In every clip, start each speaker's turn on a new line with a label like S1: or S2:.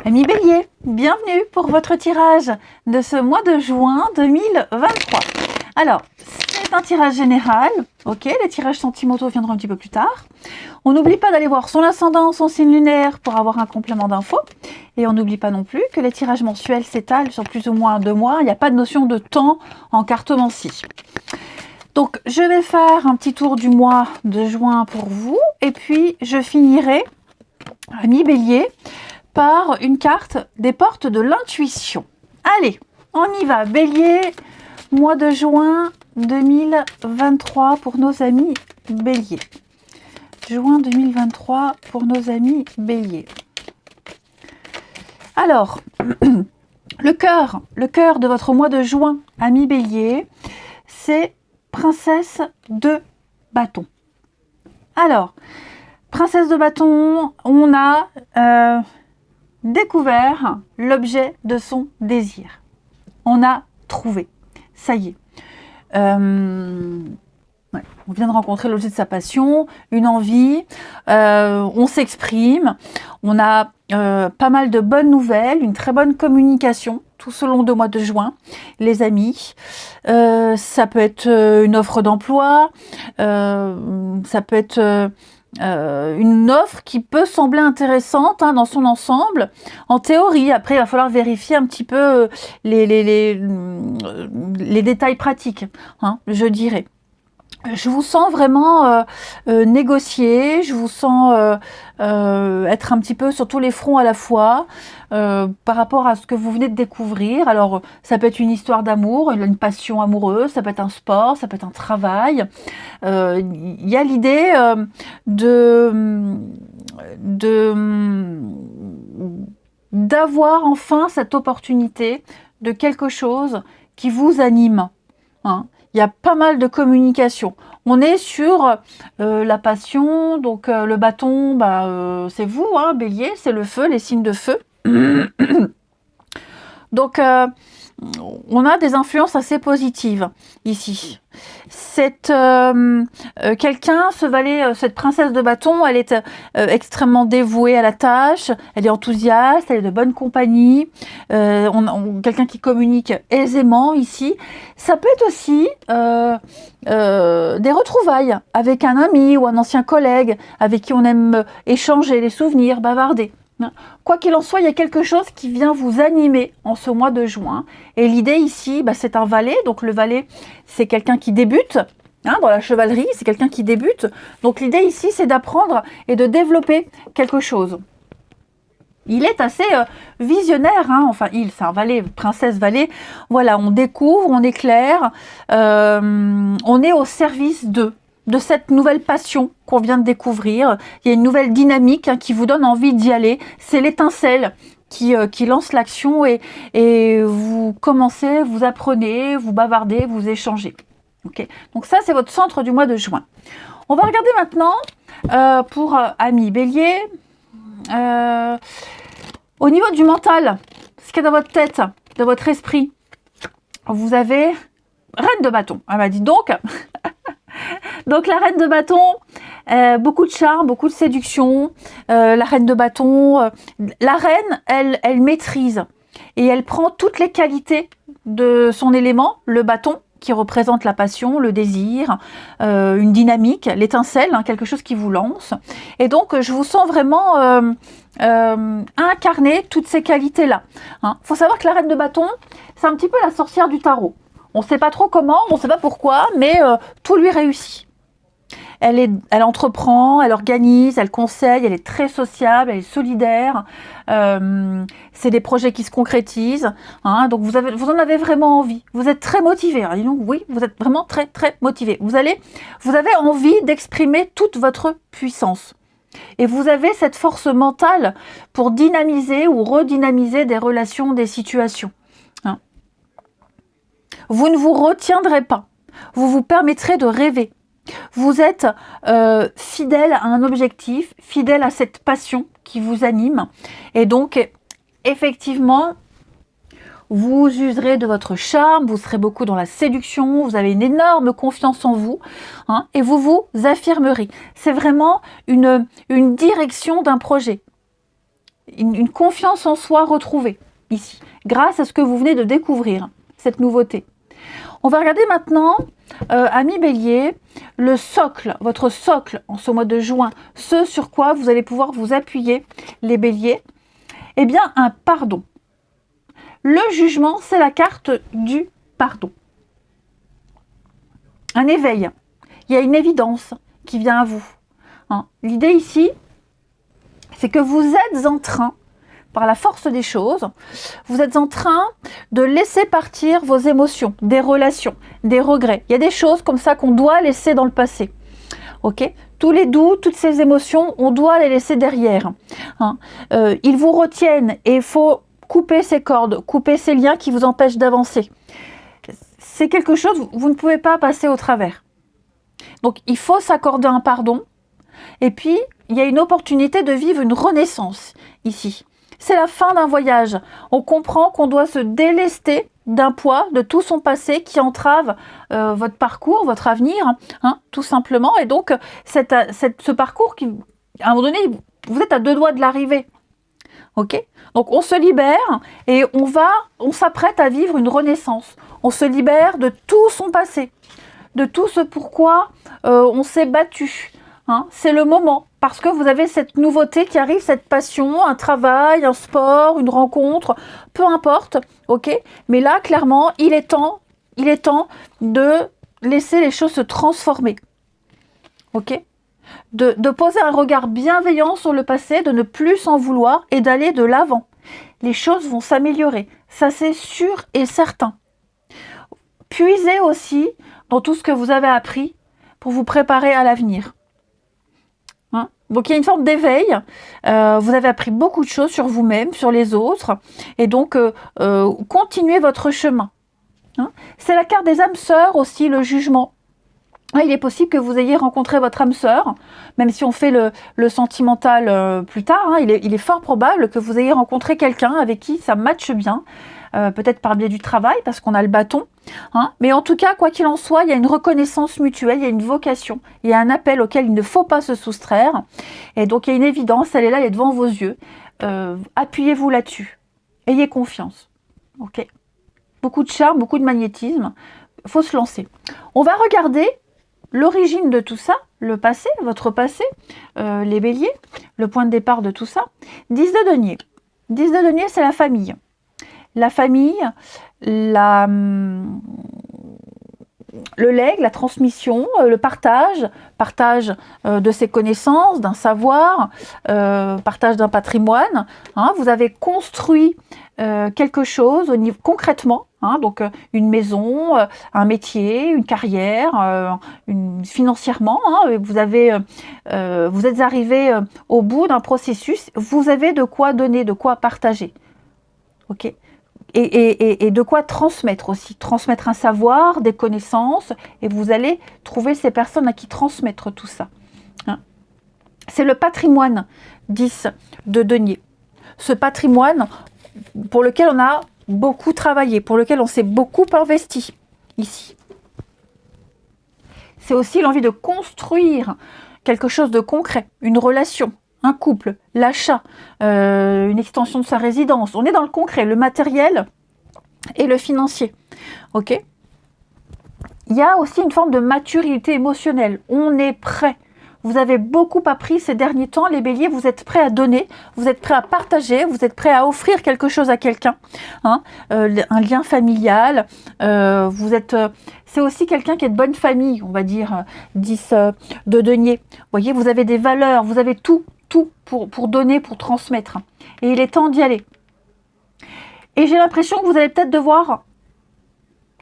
S1: Amis Bélier, bienvenue pour votre tirage de ce mois de juin 2023. Alors, c'est un tirage général, ok, les tirages sentimentaux viendront un petit peu plus tard. On n'oublie pas d'aller voir son ascendant, son signe lunaire pour avoir un complément d'infos. Et on n'oublie pas non plus que les tirages mensuels s'étalent sur plus ou moins 2 mois. Il n'y a pas de notion de temps en cartomancie. Donc, je vais faire un petit tour du mois de juin pour vous. Et puis, je finirai, amis Bélier, par une carte des portes de l'intuition. Allez, on y va. Bélier, mois de juin 2023 pour nos amis Bélier. Juin 2023 pour nos amis Bélier. Alors, le cœur de votre mois de juin, amis Bélier, c'est Princesse de bâton. Alors, Princesse de bâton, on a découvert l'objet de son désir. On a trouvé. Ça y est. On vient de rencontrer l'objet de sa passion, une envie, on s'exprime, on a pas mal de bonnes nouvelles, une très bonne communication tout au long du mois de juin, les amis. Ça peut être une offre d'emploi, ça peut être une offre qui peut sembler intéressante dans son ensemble, en théorie. Après, il va falloir vérifier un petit peu les détails pratiques, je dirais. Je vous sens vraiment négocier, je vous sens être un petit peu sur tous les fronts à la fois par rapport à ce que vous venez de découvrir. Alors, ça peut être une histoire d'amour, une passion amoureuse, ça peut être un sport, ça peut être un travail. Il y a l'idée d'avoir enfin cette opportunité de quelque chose qui vous anime. Il y a pas mal de communication. On est sur la passion, donc le bâton, c'est vous, Bélier, c'est le feu, les signes de feu. Donc, on a des influences assez positives ici. Quelqu'un, ce valet, cette princesse de bâton, elle est extrêmement dévouée à la tâche, elle est enthousiaste, elle est de bonne compagnie, quelqu'un qui communique aisément ici. Ça peut être aussi des retrouvailles avec un ami ou un ancien collègue avec qui on aime échanger les souvenirs, bavarder. Quoi qu'il en soit, il y a quelque chose qui vient vous animer en ce mois de juin. Et l'idée ici, c'est un valet. Donc le valet, c'est quelqu'un qui débute. Dans la chevalerie, c'est quelqu'un qui débute. Donc l'idée ici, c'est d'apprendre et de développer quelque chose. Il est assez visionnaire, c'est un valet, princesse valet. Voilà, on découvre, on éclaire, on est au service de cette nouvelle passion qu'on vient de découvrir. Il y a une nouvelle dynamique qui vous donne envie d'y aller. C'est l'étincelle qui lance l'action et vous commencez, vous apprenez, vous bavardez, vous échangez. Okay. Donc ça, c'est votre centre du mois de juin. On va regarder maintenant pour amis Bélier. Au niveau du mental, ce qu'il y a dans votre tête, dans votre esprit, vous avez reine de bâton. Dis donc. Donc la reine de bâton, beaucoup de charme, beaucoup de séduction. La reine de bâton, la reine, elle maîtrise et elle prend toutes les qualités de son élément, le bâton, qui représente la passion, le désir, une dynamique, l'étincelle, quelque chose qui vous lance. Et donc, je vous sens vraiment incarner toutes ces qualités-là. Faut savoir que la reine de bâton, c'est un petit peu la sorcière du tarot. On ne sait pas trop comment, on ne sait pas pourquoi, mais tout lui réussit. Elle entreprend, elle organise, elle conseille, elle est très sociable, elle est solidaire. C'est des projets qui se concrétisent. Donc vous en avez vraiment envie. Vous êtes très motivé. Donc oui, vous êtes vraiment très très motivé. Vous avez envie d'exprimer toute votre puissance. Et vous avez cette force mentale pour dynamiser ou redynamiser des relations, des situations. Vous ne vous retiendrez pas. Vous vous permettrez de rêver. Vous êtes fidèle à un objectif, fidèle à cette passion qui vous anime. Et donc, effectivement, vous userez de votre charme, vous serez beaucoup dans la séduction, vous avez une énorme confiance en vous, et vous vous affirmerez. C'est vraiment une direction d'un projet. une confiance en soi retrouvée, ici, grâce à ce que vous venez de découvrir, cette nouveauté. On va regarder maintenant, amis Bélier, le socle, votre socle en ce mois de juin, ce sur quoi vous allez pouvoir vous appuyer, les Béliers. Eh bien, un pardon. Le jugement, c'est la carte du pardon. Un éveil. Il y a une évidence qui vient à vous. Hein. L'idée ici, c'est que vous êtes en train, par la force des choses, vous êtes en train de laisser partir vos émotions, des relations, des regrets. Il y a des choses comme ça qu'on doit laisser dans le passé. Ok ? Tous les doutes, toutes ces émotions, on doit les laisser derrière. Hein. Ils vous retiennent et il faut couper ces cordes, couper ces liens qui vous empêchent d'avancer. C'est quelque chose, vous ne pouvez pas passer au travers. Donc, il faut s'accorder un pardon. Et puis, il y a une opportunité de vivre une renaissance ici. C'est la fin d'un voyage. On comprend qu'on doit se délester d'un poids, de tout son passé qui entrave votre parcours, votre avenir, hein, tout simplement. Et donc, ce parcours, à un moment donné, vous êtes à 2 doigts de l'arrivée. Ok ? Donc, on se libère et on s'apprête à vivre une renaissance. On se libère de tout son passé, de tout ce pourquoi on s'est battu. Hein, c'est le moment, parce que vous avez cette nouveauté qui arrive, cette passion, un travail, un sport, une rencontre, peu importe, ok ? Mais là, clairement, il est temps de laisser les choses se transformer, ok ? De poser un regard bienveillant sur le passé, de ne plus s'en vouloir et d'aller de l'avant. Les choses vont s'améliorer, ça c'est sûr et certain. Puisez aussi dans tout ce que vous avez appris pour vous préparer à l'avenir. Hein? Donc il y a une forme d'éveil, vous avez appris beaucoup de choses sur vous-même, sur les autres, et donc continuez votre chemin. Hein? C'est la carte des âmes sœurs aussi, le jugement. Il est possible que vous ayez rencontré votre âme sœur, même si on fait le sentimental plus tard, hein, il est fort probable que vous ayez rencontré quelqu'un avec qui ça matche bien, peut-être par le biais du travail, parce qu'on a le bâton. Hein. Mais en tout cas, quoi qu'il en soit, il y a une reconnaissance mutuelle, il y a une vocation, il y a un appel auquel il ne faut pas se soustraire. Et donc, il y a une évidence, elle est là, elle est devant vos yeux. Appuyez-vous là-dessus. Ayez confiance. Ok ? Beaucoup de charme, beaucoup de magnétisme. Il faut se lancer. On va regarder l'origine de tout ça, le passé, votre passé, les béliers, le point de départ de tout ça. 10 de denier. 10 de denier, c'est la famille. La famille, le legs, la transmission, le partage de ses connaissances, d'un savoir, partage d'un patrimoine. Hein, vous avez construit quelque chose au niveau, concrètement, hein, donc une maison, un métier, une carrière, financièrement. Hein, vous êtes arrivé au bout d'un processus. Vous avez de quoi donner, de quoi partager. Ok ? Et de quoi transmettre aussi, transmettre un savoir, des connaissances, et vous allez trouver ces personnes à qui transmettre tout ça. Hein. C'est le patrimoine 10 de denier. Ce patrimoine pour lequel on a beaucoup travaillé, pour lequel on s'est beaucoup investi ici. C'est aussi l'envie de construire quelque chose de concret, une relation. Un couple, l'achat, une extension de sa résidence. On est dans le concret, le matériel et le financier. Ok ? Il y a aussi une forme de maturité émotionnelle. On est prêt. Vous avez beaucoup appris ces derniers temps, les béliers. Vous êtes prêts à donner, vous êtes prêts à partager, vous êtes prêts à offrir quelque chose à quelqu'un. Hein, un lien familial. C'est aussi quelqu'un qui est de bonne famille, on va dire, 10 de denier. Vous voyez, vous avez des valeurs, vous avez tout pour donner, pour transmettre. Et il est temps d'y aller. Et j'ai l'impression que vous allez peut-être devoir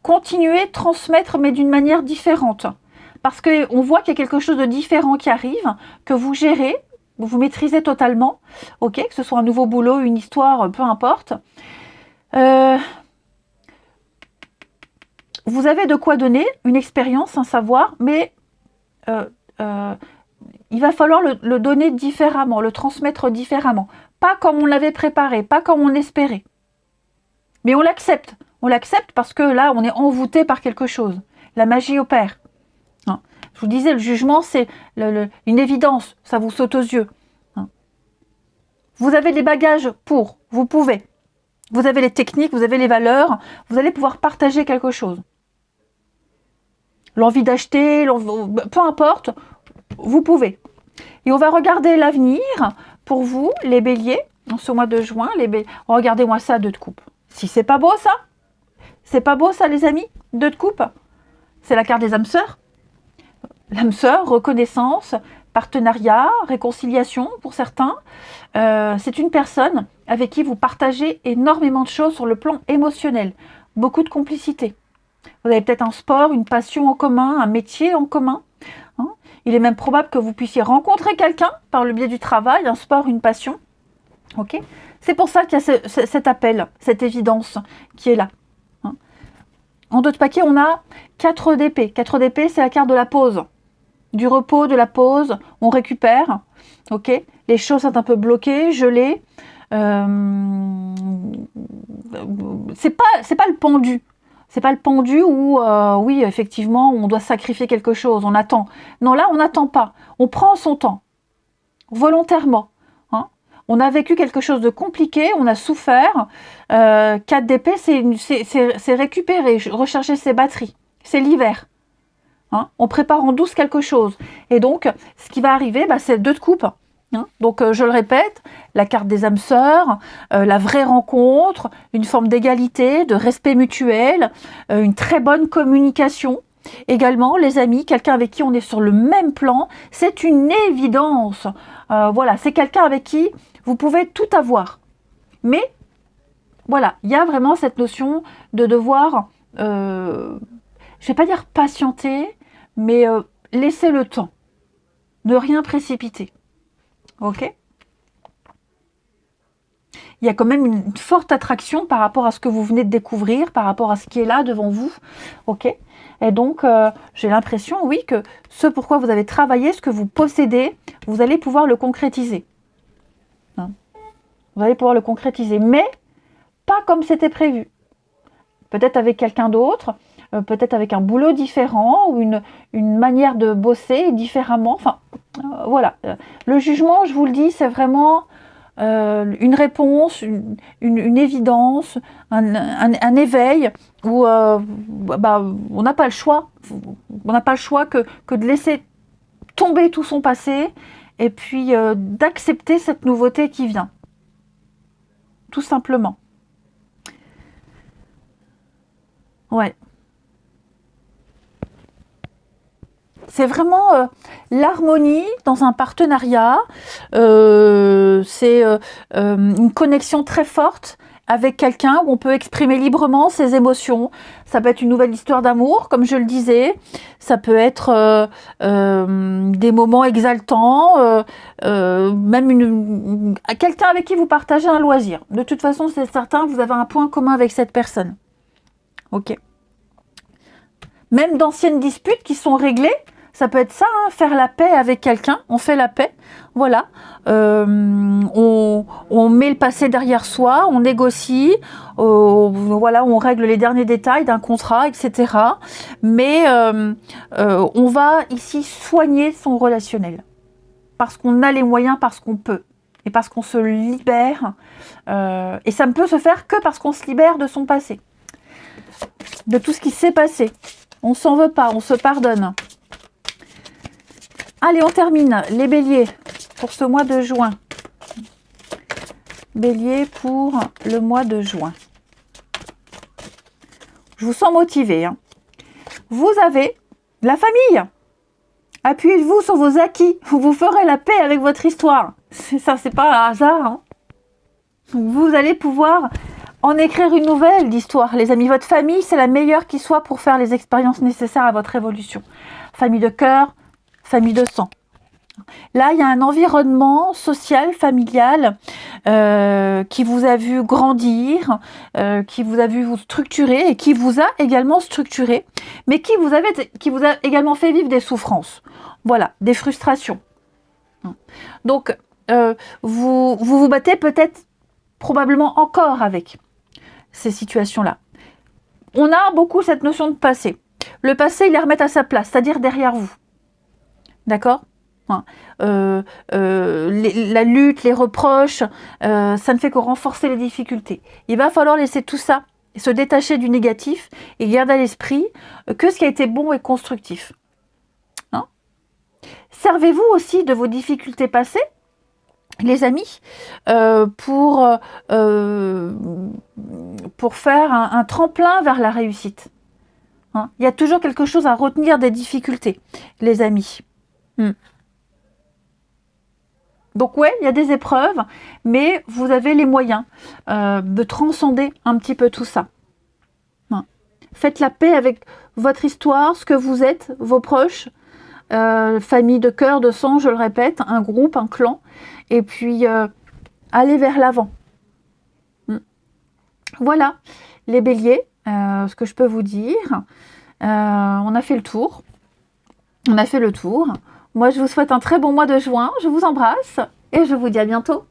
S1: continuer, transmettre, mais d'une manière différente. Parce qu'on voit qu'il y a quelque chose de différent qui arrive, que vous gérez, vous maîtrisez totalement, ok, que ce soit un nouveau boulot, une histoire, peu importe. Vous avez de quoi donner, une expérience, un savoir, mais il va falloir le donner différemment, le transmettre différemment. Pas comme on l'avait préparé, pas comme on espérait. Mais on l'accepte. On l'accepte parce que là, on est envoûté par quelque chose. La magie opère. Hein. Je vous disais, le jugement, c'est une évidence. Ça vous saute aux yeux. Hein. Vous avez les bagages pour, vous pouvez. Vous avez les techniques, vous avez les valeurs, vous allez pouvoir partager quelque chose. L'envie d'acheter, peu importe, vous pouvez. Et on va regarder l'avenir pour vous, les béliers, en ce mois de juin. Regardez-moi ça, 2 de coupe. Si c'est pas beau ça, c'est pas beau ça les amis, 2 de coupe. C'est la carte des âmes sœurs. L'âme sœur, reconnaissance, partenariat, réconciliation pour certains. C'est une personne avec qui vous partagez énormément de choses sur le plan émotionnel. Beaucoup de complicité. Vous avez peut-être un sport, une passion en commun, un métier en commun. Hein. Il est même probable que vous puissiez rencontrer quelqu'un par le biais du travail, un sport, une passion. Okay. C'est pour ça qu'il y a cet appel, cette évidence qui est là. Hein. En 2 de paquet, on a 4 d'épée. 4 d'épée, c'est la carte de la pause. Du repos, de la pause, on récupère. Okay. Les choses sont un peu bloquées, gelées. C'est pas le pendu. C'est pas le pendu où, oui, effectivement, on doit sacrifier quelque chose, on attend. Non, là, on n'attend pas. On prend son temps, volontairement. Hein. On a vécu quelque chose de compliqué, on a souffert. 4 d'épée, c'est récupérer, recharger ses batteries. C'est l'hiver. Hein. On prépare en douce quelque chose. Et donc, ce qui va arriver, c'est 2 de coupe. Hein. Donc, je le répète, la carte des âmes sœurs, la vraie rencontre, une forme d'égalité, de respect mutuel, une très bonne communication. Également, les amis, quelqu'un avec qui on est sur le même plan, c'est une évidence. Voilà, c'est quelqu'un avec qui vous pouvez tout avoir. Mais, voilà, il y a vraiment cette notion de devoir, je ne vais pas dire patienter, mais laisser le temps. Ne rien précipiter. Ok ? Il y a quand même une forte attraction par rapport à ce que vous venez de découvrir, par rapport à ce qui est là devant vous. Ok ? Et donc, j'ai l'impression, oui, que ce pourquoi vous avez travaillé, ce que vous possédez, vous allez pouvoir le concrétiser. Hein ? Vous allez pouvoir le concrétiser, mais pas comme c'était prévu. Peut-être avec quelqu'un d'autre, peut-être avec un boulot différent ou une manière de bosser différemment. Enfin, voilà. Le jugement, je vous le dis, c'est vraiment une réponse, une évidence, un éveil où on n'a pas le choix. On n'a pas le choix que de laisser tomber tout son passé et puis d'accepter cette nouveauté qui vient. Tout simplement. Ouais. C'est vraiment l'harmonie dans un partenariat. C'est une connexion très forte avec quelqu'un où on peut exprimer librement ses émotions. Ça peut être une nouvelle histoire d'amour, comme je le disais. Ça peut être des moments exaltants, même quelqu'un avec qui vous partagez un loisir. De toute façon, c'est certain, vous avez un point commun avec cette personne. Ok. Même d'anciennes disputes qui sont réglées, ça peut être ça, hein, faire la paix avec quelqu'un, on fait la paix, voilà. On met le passé derrière soi, on négocie, voilà, on règle les derniers détails d'un contrat, etc. Mais on va ici soigner son relationnel, parce qu'on a les moyens, parce qu'on peut, et parce qu'on se libère. Et ça ne peut se faire que parce qu'on se libère de son passé, de tout ce qui s'est passé. On s'en veut pas, on se pardonne. Allez, on termine. Les béliers pour ce mois de juin. Bélier pour le mois de juin. Je vous sens motivé. Hein. Vous avez la famille. Appuyez-vous sur vos acquis. Vous ferez la paix avec votre histoire. Ça, c'est pas un hasard. Hein. Vous allez pouvoir en écrire une nouvelle d'histoire. Les amis, votre famille, c'est la meilleure qui soit pour faire les expériences nécessaires à votre évolution. Famille de cœur, famille de sang. Là, il y a un environnement social, familial, qui vous a vu grandir, qui vous a vu vous structurer et qui vous a également structuré, mais qui vous a également fait vivre des souffrances. Voilà, des frustrations. Donc, vous battez peut-être, probablement encore avec ces situations-là. On a beaucoup cette notion de passé. Le passé, il les remet à sa place, c'est-à-dire derrière vous. D'accord ? Hein. La lutte, les reproches, ça ne fait que renforcer les difficultés. Il va falloir laisser tout ça, se détacher du négatif et garder à l'esprit que ce qui a été bon et constructif. Hein. Servez-vous aussi de vos difficultés passées, les amis, pour faire un tremplin vers la réussite. Hein. Il y a toujours quelque chose à retenir des difficultés, les amis. Donc ouais, il y a des épreuves, mais vous avez les moyens de transcender un petit peu tout ça. Hein. Faites la paix avec votre histoire, ce que vous êtes, vos proches, famille de cœur, de sang, je le répète, un groupe, un clan, et puis allez vers l'avant. Voilà, les béliers, ce que je peux vous dire. On a fait le tour. On a fait le tour. Moi, je vous souhaite un très bon mois de juin. Je vous embrasse et je vous dis à bientôt.